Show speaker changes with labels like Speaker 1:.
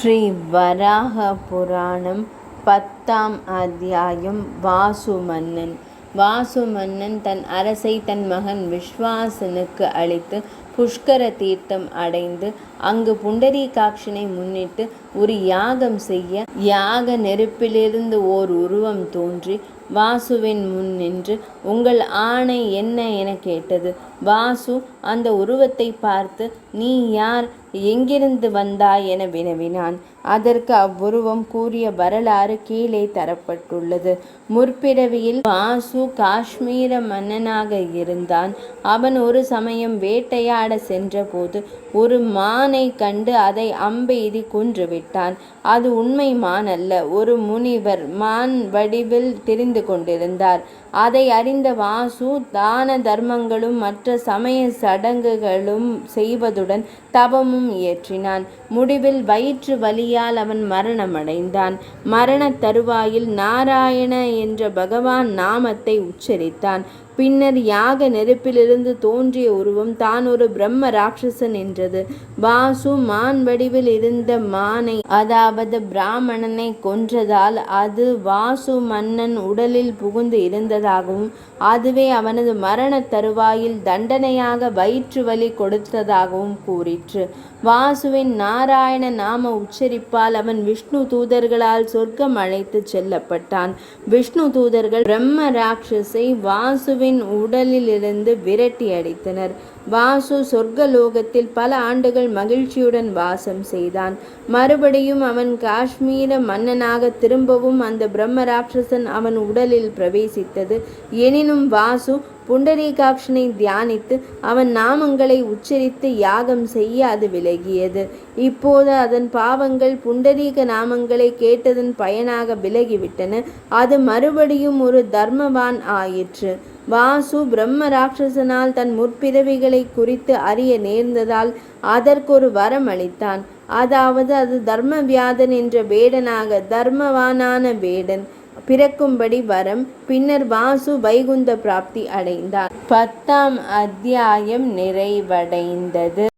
Speaker 1: ஸ்ரீ வராக புராணம் 10ஆம் அத்தியாயம். வாசு மன்னன். வாசு மன்னன் தன் அரசை தன் மகன் விஸ்வாசனுக்கு அளித்து புஷ்கர தீர்த்தம் அடைந்து அங்கு புண்டரீகாட்சனை முன்னிட்டு ஒரு யாகம் செய்ய, யாக நெருப்பிலிருந்து ஓர் உருவம் தோன்றி வாசுவின் முன் நின்று, உங்கள் ஆணை என்ன என கேட்டது. வாசு அந்த உருவத்தை பார்த்து, நீ யார், எங்கிருந்து வந்தாய் என வினவினான். அதற்கு அவ்வுருவம் கூறிய வரலாறு கீழே தரப்பட்டுள்ளது. முற்பிறவியில் வாசு காஷ்மீர மன்னனாக இருந்தான். அவன் ஒரு சமயம் வேட்டையாட சென்றபோது ஒரு மானை கண்டு அதை அம்பெய்தி கொன்றுவிட்டான். அது உண்மை மான் அல்ல, ஒரு முனிவர் மான் வடிவில் திரிந்து கொண்டிருந்தார். அதை அறிந்த வாசு தான தர்மங்களும் மற்ற சமய சடங்குகளும் செய்வதுடன் தவமும் இயற்றினான். முடிவில் வயிற்று வலியால் அவன் மரணமடைந்தான். மரண தருவாயில் நாராயண என்ற பகவான் நாமத்தை உச்சரித்தான். பின்னர் யாக நெருப்பிலிருந்து தோன்றிய உருவம் தான் ஒரு பிரம்ம ராட்சசன் என்றது. வாசு மான் வடிவில் இருந்த மானை, அதாவது பிராமணனை கொன்றதால் அது வாசு மன்னன் உடலில் புகுந்து இருந்ததாகவும், அதுவே அவனது மரண தருவாயில் தண்டனையாக வயிற்று வலி கொடுத்ததாகவும் கூறிற்று. வாசுவின் நாராயண நாம உச்சரிப்பால் அவன் விஷ்ணு தூதர்களால் சொர்க்கம் அழைத்து செல்லப்பட்டான். விஷ்ணு தூதர்கள் பிரம்ம ராட்சஸை வாசுவின் உடலிலிருந்து விரட்டி அடித்தனர். வாசு சொர்க்கலோகத்தில் பல ஆண்டுகள் மகிழ்ச்சியுடன் வாசம் செய்தான். மறுபடியும் அவன் காஷ்மீர மன்னனாக திரும்பவும் அந்த பிரம்ம ராட்சசன் அவன் உடலில் பிரவேசித்தது. எனினும் வாசு புண்டரீகாட்சனை தியானித்து அவன் நாமங்களை உச்சரித்து யாகம் செய்ய அது விலகியது. இப்போது அதன் பாவங்கள் புண்டரீக நாமங்களை கேட்டதன் பயனாக விலகிவிட்டன. அது மறுபடியும் ஒரு தர்மவான் ஆயிற்று. வாசு பிரம்ம ராட்சசனால் தன் முற்பிறவிகளை குறித்து அறிய நேர்ந்ததால் அதற்கொரு வரம் அளித்தான். அதாவது அது தர்மவியாதன் என்ற வேடனாக தர்மவானான வேடன் பிறக்கும்படி வரம். பின்னர் வாசு வைகுந்த பிராப்தி அடைந்தான். 10ஆம் அத்தியாயம் நிறைவடைந்தது.